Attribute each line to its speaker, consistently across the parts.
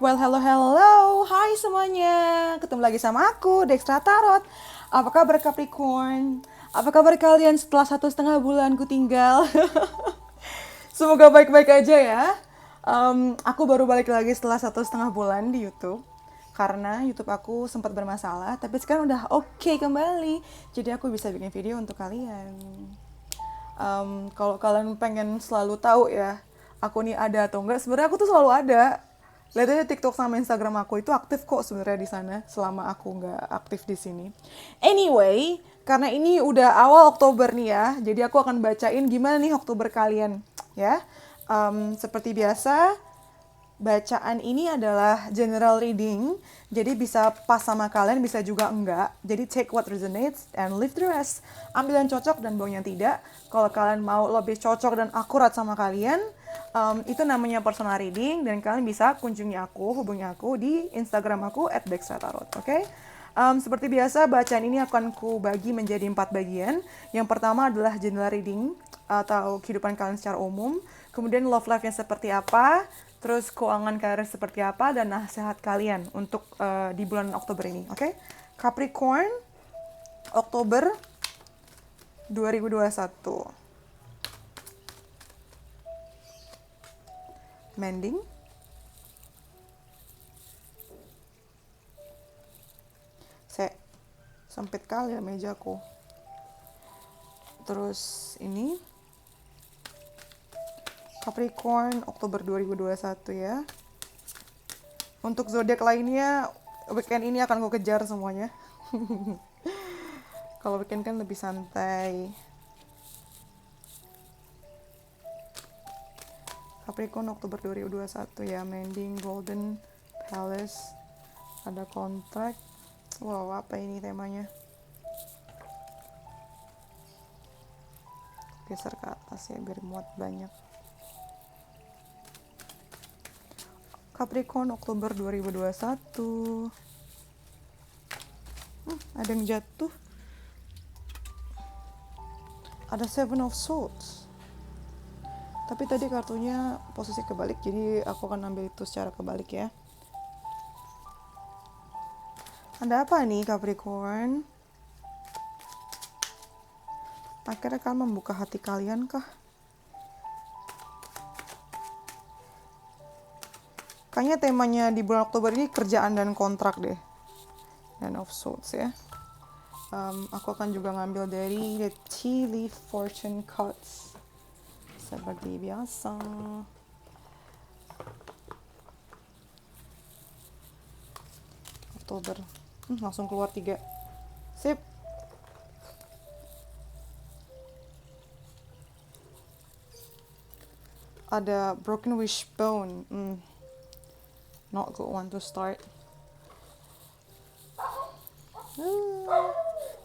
Speaker 1: Well, hello, hello. Hai semuanya. Ketemu lagi sama aku, Dextra Tarot. Apa kabar Capricorn? Apa kabar kalian setelah 1,5 bulan ku tinggal? Semoga baik-baik aja ya. Aku baru balik lagi setelah 1,5 bulan di YouTube. Karena YouTube aku sempat bermasalah, tapi sekarang udah oke kembali. Jadi aku bisa bikin video untuk kalian. Kalau kalian pengen selalu tahu ya, aku nih ada atau enggak, sebenarnya aku tuh selalu ada. Lihat aja TikTok sama Instagram aku itu aktif kok sebenarnya di sana selama aku nggak aktif di sini. Anyway, karena ini udah awal Oktober nih ya, jadi aku akan bacain gimana nih Oktober kalian ya. Seperti biasa, bacaan ini adalah general reading, jadi bisa pas sama kalian, bisa juga enggak. Jadi take what resonates and leave the rest. Ambil yang cocok dan buang yang tidak. Kalau kalian mau lebih cocok dan akurat sama kalian, itu namanya personal reading, dan kalian bisa kunjungi aku, hubungi aku di Instagram aku @dextratarot, oke? Seperti biasa, bacaan ini akan ku bagi menjadi 4 bagian. Yang pertama adalah general reading atau kehidupan kalian secara umum. Kemudian love life-nya seperti apa, terus keuangan karir seperti apa, dan nasihat kalian untuk di bulan Oktober ini, oke? Capricorn, Oktober 2021. Mending. Sempit kali ya mejaku. Terus ini Capricorn Oktober 2021 ya. Untuk zodiak lainnya weekend ini akan gue kejar semuanya. Kalau weekend kan lebih santai. Capricorn Oktober 2021 ya. Mending, Golden Palace, ada kontrak. Wow, apa ini temanya? Geser ke atas ya biar muat banyak. Capricorn Oktober 2021. Ada yang jatuh. Ada Seven of Swords. Tapi tadi kartunya posisi kebalik, jadi aku akan ambil itu secara kebalik ya. Ada apa nih Capricorn? Akhirnya kalian membuka hati kalian kah? Kayaknya temanya di bulan Oktober ini kerjaan dan kontrak deh. Dan of Swords ya. Aku akan juga ngambil dari The Tea Leaf Fortune Cards. Seperti biasa. Oktober. Langsung keluar 3. Sip. Ada Broken Wishbone. Not good one to start.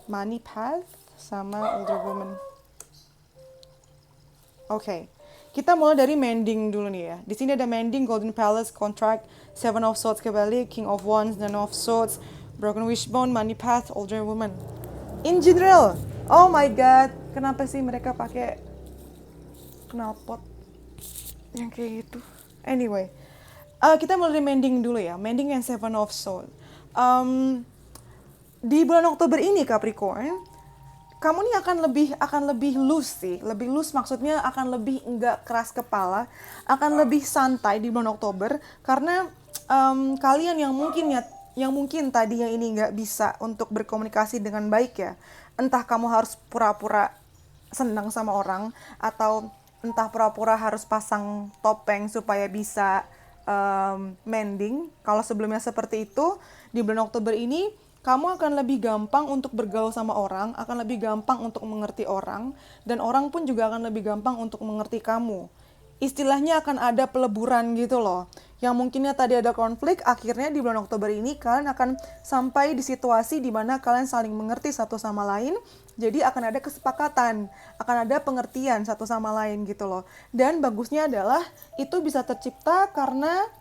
Speaker 1: Money Path sama Older Woman. Oke. Kita mulai dari Mending dulu nih ya. Di sini ada Mending, Golden Palace, Contract, Seven of Swords kebalik, King of Wands, Nine of Swords, Broken Wishbone, Money Path, Older Woman. In general, oh my god, kenapa sih mereka pakai knalpot yang kayak gitu? Anyway, kita mulai dari Mending dulu ya. Mending and Seven of Swords. Di bulan Oktober ini Capricorn, kamu nih akan lebih loose sih. Lebih loose maksudnya akan lebih enggak keras kepala, akan lebih santai di bulan Oktober karena kalian yang mungkin tadinya ini nggak bisa untuk berkomunikasi dengan baik ya. Entah kamu harus pura-pura senang sama orang, atau entah pura-pura harus pasang topeng supaya bisa mending. Kalau sebelumnya seperti itu, di bulan Oktober ini kamu akan lebih gampang untuk bergaul sama orang, akan lebih gampang untuk mengerti orang, dan orang pun juga akan lebih gampang untuk mengerti kamu. Istilahnya akan ada peleburan gitu loh. Yang mungkinnya tadi ada konflik, akhirnya di bulan Oktober ini kalian akan sampai di situasi di mana kalian saling mengerti satu sama lain. Jadi akan ada kesepakatan, akan ada pengertian satu sama lain gitu loh. Dan bagusnya adalah itu bisa tercipta karena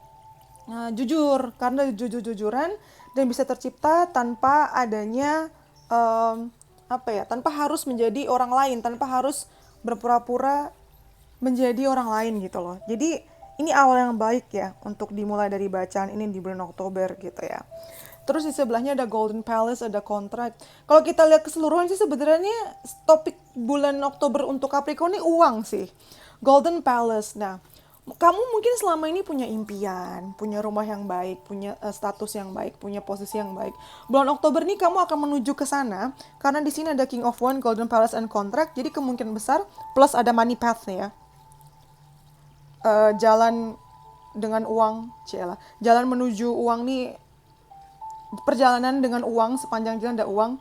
Speaker 1: jujur-jujuran, dan bisa tercipta tanpa adanya tanpa harus menjadi orang lain, tanpa harus berpura-pura menjadi orang lain gitu loh. Jadi ini awal yang baik ya untuk dimulai dari bacaan ini di bulan Oktober gitu ya. Terus di sebelahnya ada Golden Palace, ada kontrak. Kalau kita lihat keseluruhan sih sebenarnya topik bulan Oktober untuk Capricorn ini uang sih. Golden Palace. Nah, kamu mungkin selama ini punya impian, punya rumah yang baik, punya status yang baik, punya posisi yang baik. Bulan Oktober ini kamu akan menuju ke sana karena di sini ada King of Wands, Golden Palace, and Contract. Jadi kemungkinan besar plus ada money path ya. Jalan dengan uang, cila. Jalan menuju uang nih, perjalanan dengan uang, sepanjang jalan ada uang,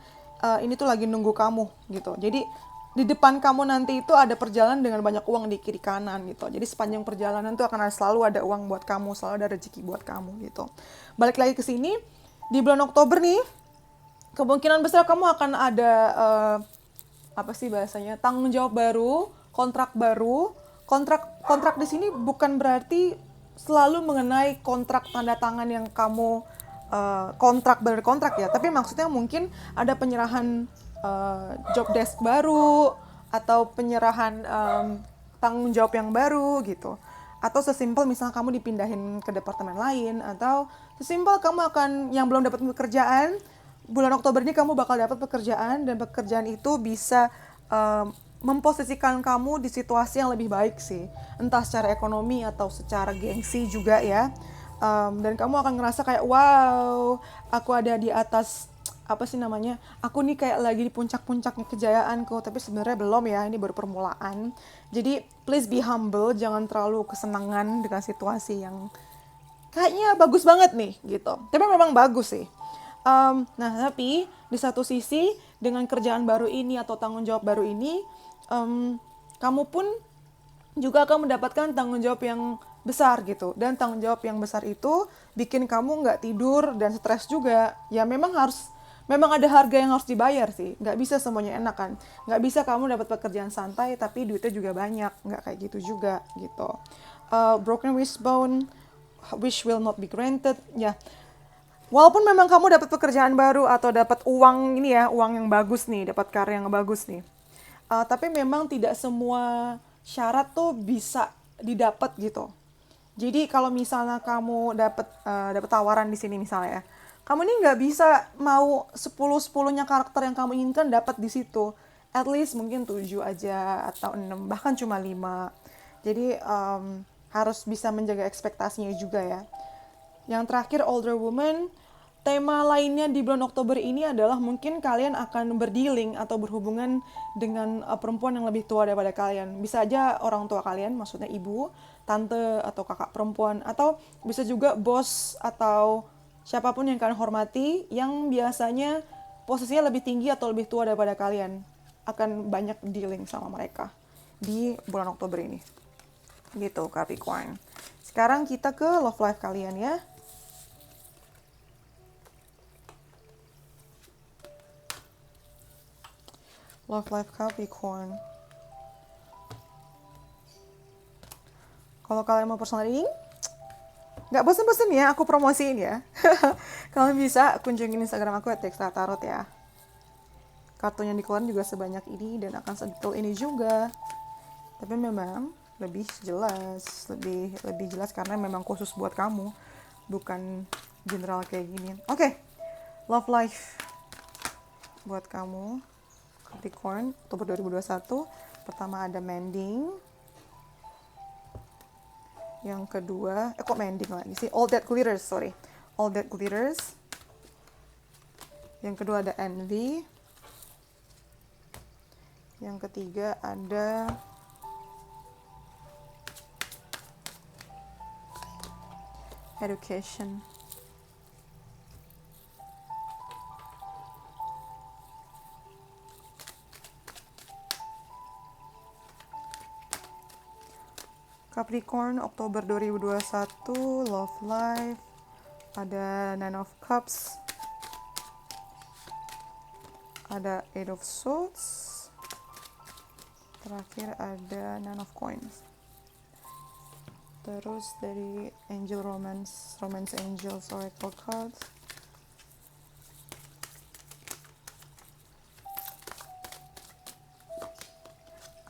Speaker 1: ini tuh lagi nunggu kamu gitu. Jadi di depan kamu nanti itu ada perjalanan dengan banyak uang di kiri kanan gitu. Jadi sepanjang perjalanan tuh akan selalu ada uang buat kamu, selalu ada rezeki buat kamu gitu. Balik lagi ke sini, di bulan Oktober nih, kemungkinan besar kamu akan ada apa sih bahasanya, tanggung jawab baru, kontrak baru. Kontrak di sini bukan berarti selalu mengenai kontrak tanda tangan yang kamu kontrak bener kontrak ya, tapi maksudnya mungkin ada penyerahan job desk baru atau penyerahan tanggung jawab yang baru gitu, atau sesimpel misalnya kamu dipindahin ke departemen lain, atau sesimpel kamu akan yang belum dapat pekerjaan bulan Oktober ini kamu bakal dapat pekerjaan, dan pekerjaan itu bisa memposisikan kamu di situasi yang lebih baik sih, entah secara ekonomi atau secara gengsi juga ya. Dan kamu akan ngerasa kayak wow, aku ada di atas, apa sih namanya, aku nih kayak lagi di puncak-puncaknya kejayaanku, tapi sebenarnya belum ya, ini baru permulaan. Jadi please be humble, jangan terlalu kesenangan dengan situasi yang kayaknya bagus banget nih gitu, tapi memang bagus sih. Nah tapi di satu sisi dengan kerjaan baru ini atau tanggung jawab baru ini, kamu pun juga akan mendapatkan tanggung jawab yang besar gitu, dan tanggung jawab yang besar itu bikin kamu nggak tidur dan stres juga ya. Memang ada harga yang harus dibayar sih, nggak bisa semuanya enak kan, nggak bisa kamu dapat pekerjaan santai tapi duitnya juga banyak, nggak kayak gitu juga gitu. Broken wishbone, wish will not be granted ya. Walaupun memang kamu dapat pekerjaan baru atau dapat uang ini ya, uang yang bagus nih, dapat karya yang bagus nih, tapi memang tidak semua syarat tuh bisa didapat gitu. Jadi kalau misalnya kamu dapat tawaran di sini misalnya ya, kamu ini nggak bisa mau 10-10-nya karakter yang kamu inginkan dapat di situ. At least mungkin 7 aja atau 6, bahkan cuma 5. Jadi harus bisa menjaga ekspektasinya juga ya. Yang terakhir, older woman. Tema lainnya di bulan Oktober ini adalah mungkin kalian akan berdealing atau berhubungan dengan perempuan yang lebih tua daripada kalian. Bisa aja orang tua kalian, maksudnya ibu, tante, atau kakak perempuan. Atau bisa juga bos atau siapapun yang kalian hormati yang biasanya posisinya lebih tinggi atau lebih tua daripada kalian. Akan banyak dealing sama mereka di bulan Oktober ini. Gitu, Capricorn. Sekarang kita ke love life kalian ya. Love life Capricorn. Kalau kalian mau personal reading, nggak bosan-bosan ya aku promosiin ya. Kalian bisa kunjungin Instagram aku @dextratarot ya. Kartu yang dikeluarin juga sebanyak ini dan akan sedetail ini juga. Tapi memang lebih jelas, lebih jelas karena memang khusus buat kamu, bukan general kayak gini. Oke. Love life buat kamu Capricorn, Oktober 2021. Pertama ada mending. Yang kedua, kok mending lagi sih? All that glitters, sorry. All that glitters. Yang kedua ada envy. Yang ketiga ada education. Capricorn, Oktober 2021, love life, ada Nine of Cups, ada Eight of Swords, terakhir ada Nine of Coins. Terus dari Angel Romance Angels Oracle Cards,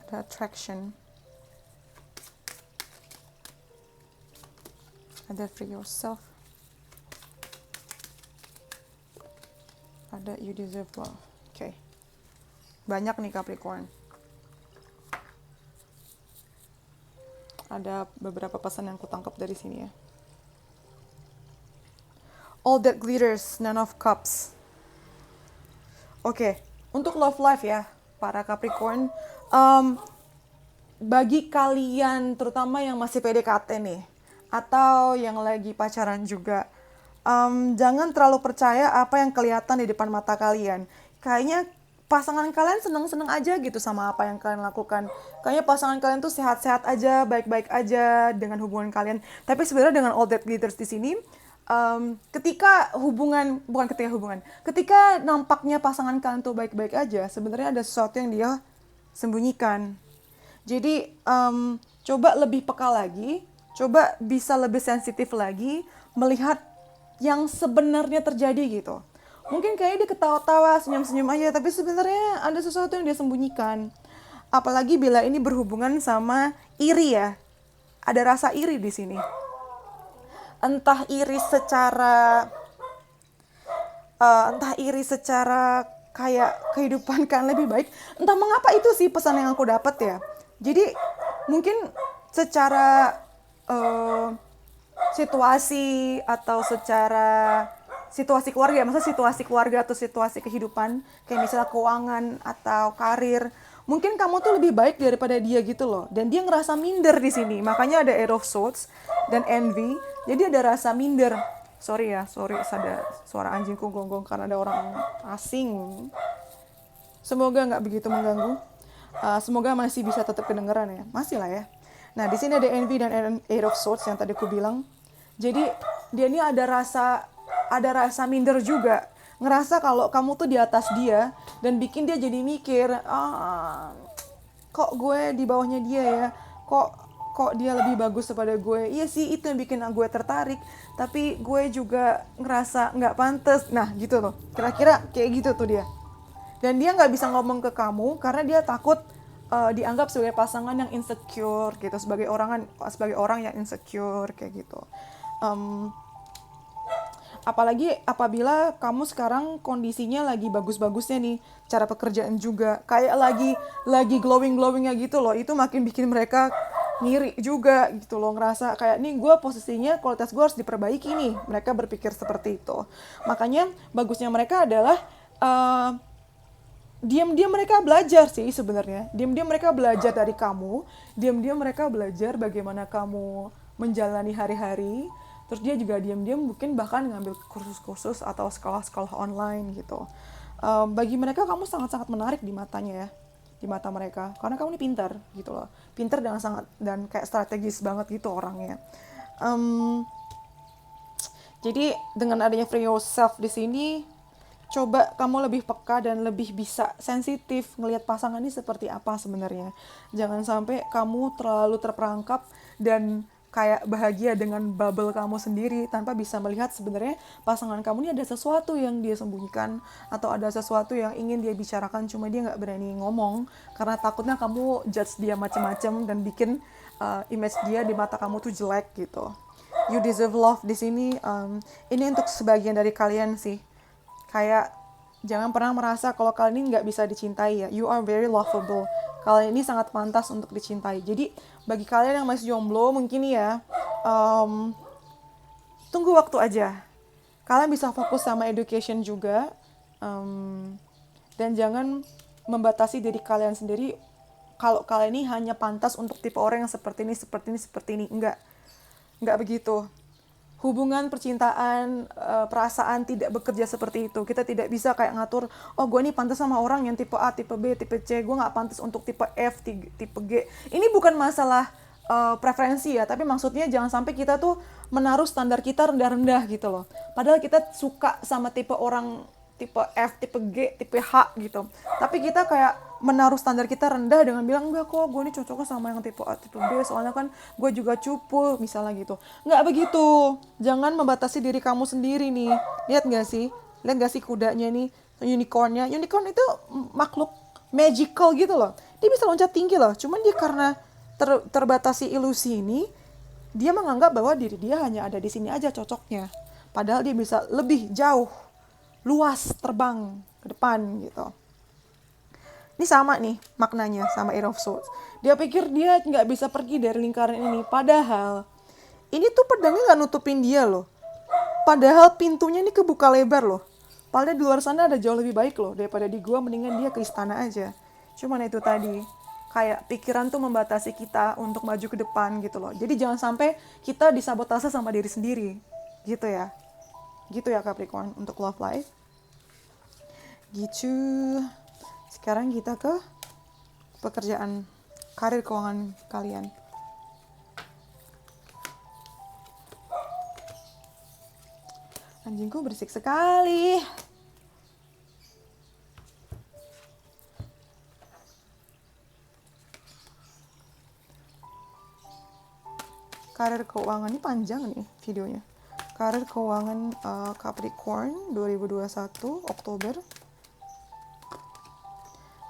Speaker 1: ada Attraction. Ada free yourself. Ada you deserve love. Oke. Banyak nih Capricorn. Ada beberapa pesan yang kutangkap dari sini ya. All that glitters, none of cups. Oke, untuk love life ya, para Capricorn. Bagi kalian, terutama yang masih PDKT nih, atau yang lagi pacaran juga, jangan terlalu percaya apa yang kelihatan di depan mata kalian. Kayaknya pasangan kalian seneng-seneng aja gitu sama apa yang kalian lakukan. Kayaknya pasangan kalian tuh sehat-sehat aja, baik-baik aja dengan hubungan kalian. Tapi sebenarnya dengan all that glitters di sini, ketika nampaknya pasangan kalian tuh baik-baik aja, sebenarnya ada sesuatu yang dia sembunyikan. Jadi coba lebih peka lagi, coba bisa lebih sensitif lagi melihat yang sebenarnya terjadi gitu. Mungkin kayaknya dia ketawa-tawa, senyum-senyum aja, tapi sebenarnya ada sesuatu yang dia sembunyikan. Apalagi bila ini berhubungan sama iri ya. Ada rasa iri di sini. Entah iri secara kayak kehidupan kan lebih baik. Entah mengapa itu sih pesan yang aku dapat ya. Jadi mungkin secara situasi atau secara situasi keluarga, maksudnya situasi keluarga atau situasi kehidupan, kayak misalnya keuangan atau karir, mungkin kamu tuh lebih baik daripada dia gitu loh, dan dia ngerasa minder di sini, makanya ada Eight of Swords dan Envy, jadi ada rasa minder. Sorry, ada suara anjingku gonggong karena ada orang asing. Semoga nggak begitu mengganggu. Semoga masih bisa tetap kedengeran ya, masih lah ya. Nah di sini ada Envy dan Eight of Swords yang tadi aku bilang. Jadi dia ini ada rasa minder juga, ngerasa kalau kamu tuh di atas dia dan bikin dia jadi mikir, kok gue di bawahnya dia ya, kok dia lebih bagus daripada gue. Iya sih, itu yang bikin gue tertarik, tapi gue juga ngerasa nggak pantas. Nah gitu loh, kira-kira kayak gitu tuh dia. Dan dia nggak bisa ngomong ke kamu karena dia takut dianggap sebagai pasangan yang insecure gitu, sebagai orang yang insecure kayak gitu. Apalagi apabila kamu sekarang kondisinya lagi bagus-bagusnya nih, cara pekerjaan juga kayak lagi glowingnya gitu loh, itu makin bikin mereka ngiri juga gitu loh, ngerasa kayak nih gue posisinya kualitas gue harus diperbaiki nih, mereka berpikir seperti itu. Makanya bagusnya mereka adalah diam-diam mereka belajar sih sebenarnya, diam-diam mereka belajar dari kamu, diam-diam mereka belajar bagaimana kamu menjalani hari-hari. Terus dia juga diam-diam mungkin bahkan ngambil kursus-kursus atau sekolah-sekolah online gitu. Bagi mereka kamu sangat-sangat menarik di matanya ya, di mata mereka, karena kamu ini pintar gitu loh, pintar dan kayak strategis banget gitu orangnya. Jadi dengan adanya free yourself di sini, coba kamu lebih peka dan lebih bisa sensitif ngelihat pasangan ini seperti apa sebenarnya. Jangan sampai kamu terlalu terperangkap dan kayak bahagia dengan bubble kamu sendiri tanpa bisa melihat sebenarnya pasangan kamu ini ada sesuatu yang dia sembunyikan atau ada sesuatu yang ingin dia bicarakan, cuma dia nggak berani ngomong karena takutnya kamu judge dia macam-macam dan bikin image dia di mata kamu tuh jelek gitu. You deserve love di sini. Ini untuk sebagian dari kalian sih. Kayak jangan pernah merasa kalau kalian ini nggak bisa dicintai ya. You are very lovable. Kalian ini sangat pantas untuk dicintai. Jadi bagi kalian yang masih jomblo mungkin ya, tunggu waktu aja. Kalian bisa fokus sama education juga, dan jangan membatasi diri kalian sendiri. Kalau kalian ini hanya pantas untuk tipe orang yang seperti ini. Enggak begitu. Hubungan, percintaan, perasaan tidak bekerja seperti itu. Kita tidak bisa kayak ngatur, oh gue ini pantas sama orang yang tipe A, tipe B, tipe C, gue gak pantas untuk tipe F, tipe G. Ini bukan masalah preferensi ya, tapi maksudnya jangan sampai kita tuh menaruh standar kita rendah-rendah gitu loh. Padahal kita suka sama tipe orang tipe F, tipe G, tipe H gitu. Tapi kita kayak menaruh standar kita rendah dengan bilang, enggak kok gue ini cocoknya sama yang tipe A, tipe B, soalnya kan gue juga cupu, misalnya gitu. Enggak begitu. Jangan membatasi diri kamu sendiri nih. Lihat gak sih kudanya nih, unicornnya. Unicorn itu makhluk magical gitu loh. Dia bisa loncat tinggi loh. Cuman dia karena terbatasi ilusi ini, dia menganggap bahwa diri dia hanya ada di sini aja cocoknya. Padahal dia bisa lebih jauh, luas terbang ke depan gitu. Ini sama nih maknanya sama Ace of Swords. Dia pikir dia nggak bisa pergi dari lingkaran ini. Padahal ini tuh pedangnya nggak nutupin dia loh. Padahal pintunya ini kebuka lebar loh. Padahal di luar sana ada jauh lebih baik loh. Daripada di gua, mendingan dia ke istana aja. Cuman itu tadi, kayak pikiran tuh membatasi kita untuk maju ke depan gitu loh. Jadi jangan sampai kita disabotase sama diri sendiri. Gitu ya. Gitu ya Capricorn untuk love life. Gitu. Sekarang kita ke pekerjaan, karir keuangan kalian. Anjingku berisik sekali. Karir keuangan ini panjang nih videonya. Karir keuangan Capricorn 2021 Oktober.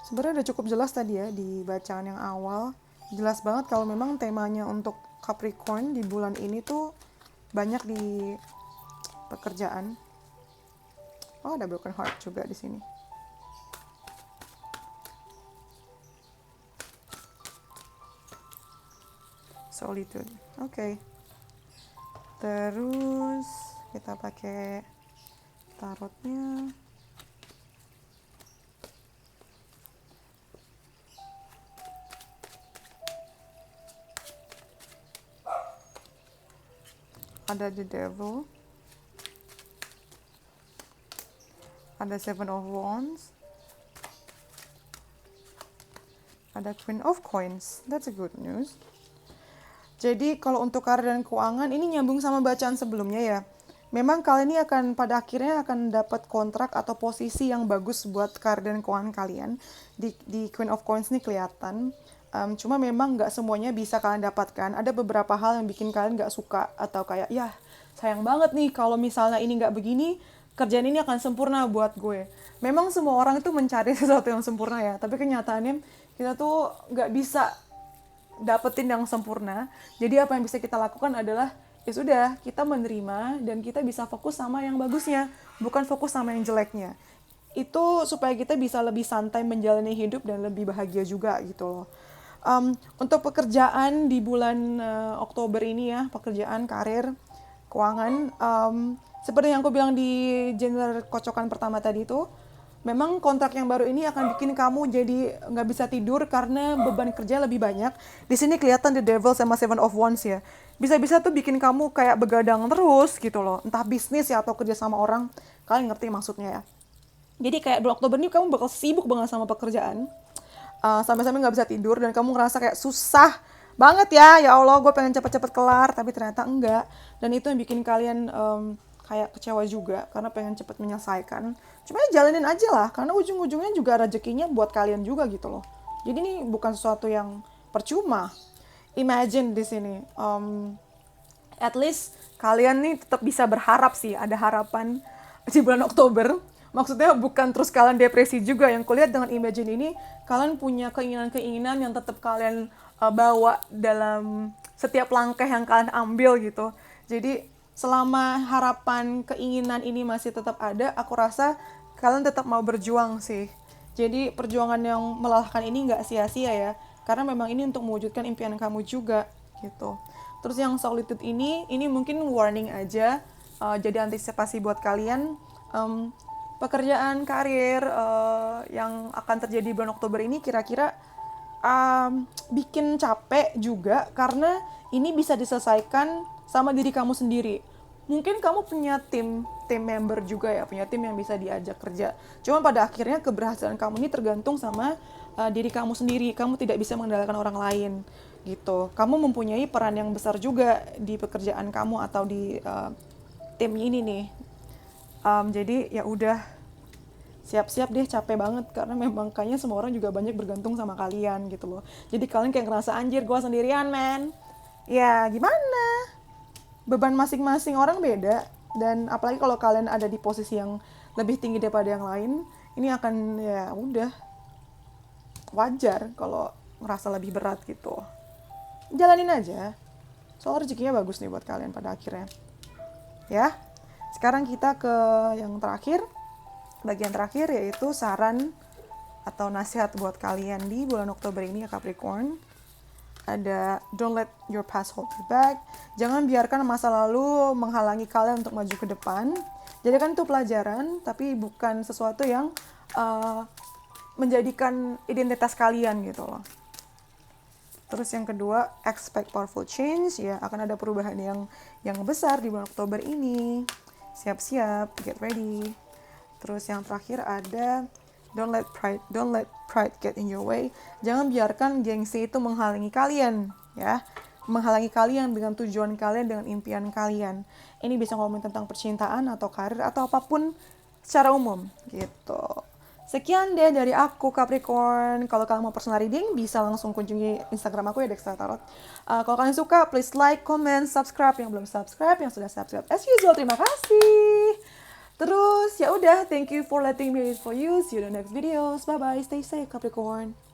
Speaker 1: Sebenarnya udah cukup jelas tadi ya di bacaan yang awal. Jelas banget kalau memang temanya untuk Capricorn di bulan ini tuh banyak di pekerjaan. Oh, ada broken heart juga di sini. Solitude. Oke. Terus kita pakai tarotnya. Ada The Devil. Ada Seven of Wands. Ada Queen of Coins. That's a good news. Jadi kalau untuk karir dan keuangan ini nyambung sama bacaan sebelumnya ya. Memang kalian ini akan pada akhirnya akan dapat kontrak atau posisi yang bagus buat karir dan keuangan kalian. Di Queen of Coins ini kelihatan. Cuma memang nggak semuanya bisa kalian dapatkan. Ada beberapa hal yang bikin kalian nggak suka atau kayak ya sayang banget nih kalau misalnya ini nggak begini, kerjaan ini akan sempurna buat gue. Memang semua orang itu mencari sesuatu yang sempurna ya, tapi kenyataannya kita tuh nggak bisa dapetin yang sempurna. Jadi apa yang bisa kita lakukan adalah ya sudah, kita menerima dan kita bisa fokus sama yang bagusnya, bukan fokus sama yang jeleknya. Itu supaya kita bisa lebih santai menjalani hidup dan lebih bahagia juga gitu loh. Untuk pekerjaan di bulan Oktober ini ya, pekerjaan, karir, keuangan, seperti yang aku bilang di genre kocokan pertama tadi itu, memang kontrak yang baru ini akan bikin kamu jadi nggak bisa tidur karena beban kerja lebih banyak. Di sini kelihatan The Devil sama Seven of Wands ya. Bisa-bisa tuh bikin kamu kayak begadang terus gitu loh. Entah bisnis ya atau kerja sama orang. Kalian ngerti maksudnya ya. Jadi kayak bulan Oktober ini kamu bakal sibuk banget sama pekerjaan. Sampai-sampai nggak bisa tidur dan kamu ngerasa kayak susah banget ya Allah gue pengen cepet-cepet kelar tapi ternyata enggak, dan itu yang bikin kalian kayak kecewa juga karena pengen cepet menyelesaikan. Cuma ya jalanin aja lah karena ujung-ujungnya juga rezekinya buat kalian juga gitu loh. Jadi ini bukan sesuatu yang percuma. Imagine di sini at least kalian nih tetap bisa berharap sih, ada harapan di bulan Oktober. Maksudnya bukan terus kalian depresi juga. Yang kulihat dengan Imagine ini, kalian punya keinginan-keinginan yang tetap kalian bawa dalam setiap langkah yang kalian ambil gitu. Jadi selama harapan, keinginan ini masih tetap ada, aku rasa kalian tetap mau berjuang sih. Jadi perjuangan yang melelahkan ini nggak sia-sia ya. Karena memang ini untuk mewujudkan impian kamu juga gitu. Terus yang Solitude ini mungkin warning aja. Jadi antisipasi buat kalian. Pekerjaan, karir yang akan terjadi bulan Oktober ini kira-kira bikin capek juga karena ini bisa diselesaikan sama diri kamu sendiri. Mungkin kamu punya tim member juga ya, punya tim yang bisa diajak kerja. Cuma pada akhirnya keberhasilan kamu ini tergantung sama diri kamu sendiri. Kamu tidak bisa mengendalikan orang lain gitu. Kamu mempunyai peran yang besar juga di pekerjaan kamu atau di tim ini nih. Jadi ya udah, siap-siap deh, capek banget karena memang kayaknya semua orang juga banyak bergantung sama kalian gitu loh. Jadi kalian kayak ngerasa anjir gue sendirian men. Ya gimana? Beban masing-masing orang beda, dan apalagi kalau kalian ada di posisi yang lebih tinggi daripada yang lain, ini akan ya udah wajar kalau ngerasa lebih berat gitu. Jalanin aja. Soal rezekinya bagus nih buat kalian pada akhirnya. Ya, sekarang kita ke yang terakhir. Bagian terakhir yaitu saran atau nasihat buat kalian di bulan Oktober ini ya Capricorn. Ada don't let your past hold you back. Jangan biarkan masa lalu menghalangi kalian untuk maju ke depan. Jadi kan itu pelajaran, tapi bukan sesuatu yang menjadikan identitas kalian gitu loh. Terus yang kedua, expect powerful change, ya akan ada perubahan yang besar di bulan Oktober ini. Siap-siap, get ready. Terus yang terakhir ada don't let pride get in your way. Jangan biarkan gengsi itu menghalangi kalian, ya. Menghalangi kalian dengan tujuan kalian, dengan impian kalian. Ini bisa ngomongin tentang percintaan atau karir atau apapun secara umum gitu. Sekian deh dari aku Capricorn. Kalau kalian mau personal reading bisa langsung kunjungi Instagram aku ya Dextra Tarot. Kalau kalian suka please like, comment, subscribe. Yang belum subscribe, yang sudah subscribe as usual terima kasih. Terus ya udah, thank you for letting me read for you. See you in the next videos. Bye bye. Stay safe Capricorn.